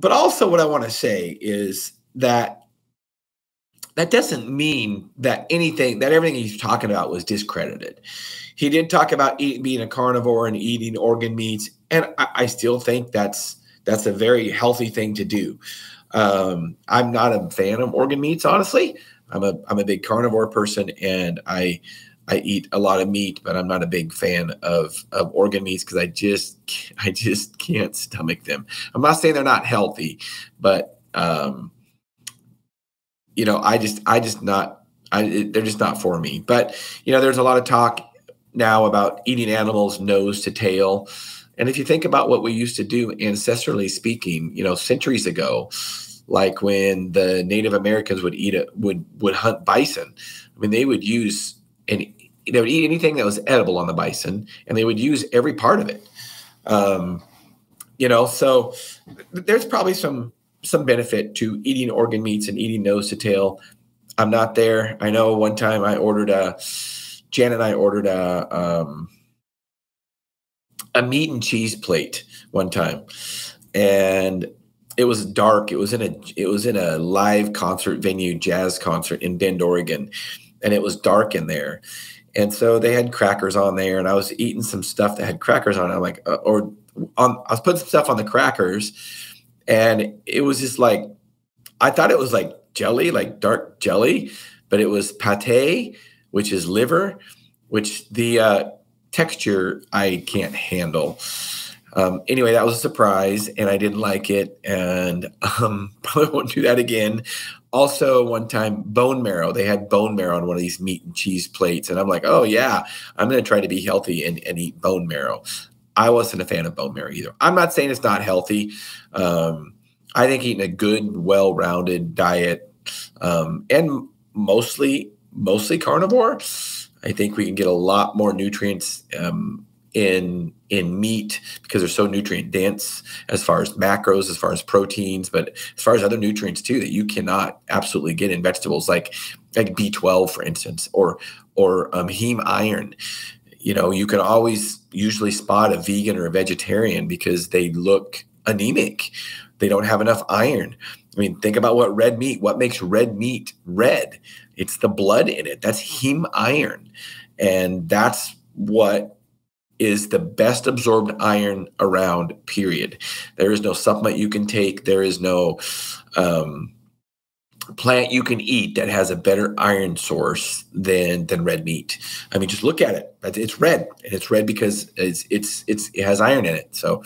but also what I want to say is that that doesn't mean that everything he's talking about was discredited. He did talk about being a carnivore and eating organ meats, and I still think that's a very healthy thing to do. I'm not a fan of organ meats, honestly. I'm a big carnivore person, and I eat a lot of meat, but I'm not a big fan of organ meats because I just can't stomach them. I'm not saying they're not healthy, but you know, they're just not for me. But, you know, there's a lot of talk now about eating animals nose to tail. And if you think about what we used to do ancestrally speaking, you know, centuries ago, like when the Native Americans would hunt bison, I mean, they would eat anything that was edible on the bison, and they would use every part of it. You know, so there's probably some benefit to eating organ meats and eating nose to tail. I'm not there. I know one time Janet and I ordered a meat and cheese plate one time, and it was dark. It was in a live concert venue, jazz concert in Bend, Oregon, and it was dark in there. And so they had crackers on there, and I was eating some stuff that had crackers on it. I'm like, I was putting some stuff on the crackers, and it was just like, I thought it was like jelly, like dark jelly, but it was pate, which is liver, which the texture I can't handle. Anyway, that was a surprise, and I didn't like it, and probably won't do that again. Also, one time, bone marrow. They had bone marrow on one of these meat and cheese plates, and I'm like, oh yeah, I'm going to try to be healthy and eat bone marrow. I wasn't a fan of bone marrow either. I'm not saying it's not healthy. I think eating a good, well-rounded diet, and mostly carnivore, I think we can get a lot more nutrients in meat because they're so nutrient dense as far as macros, as far as proteins, but as far as other nutrients too that you cannot absolutely get in vegetables, like B12, for instance, or heme iron. You know, you can always usually spot a vegan or a vegetarian because they look anemic. They don't have enough iron. I mean, think about what makes red meat red. It's the blood in it. That's heme iron. And that's what is the best absorbed iron around, period. There is no supplement you can take. There is no plant you can eat that has a better iron source than red meat. I mean, just look at it. It's red, and it's red because it has iron in it. So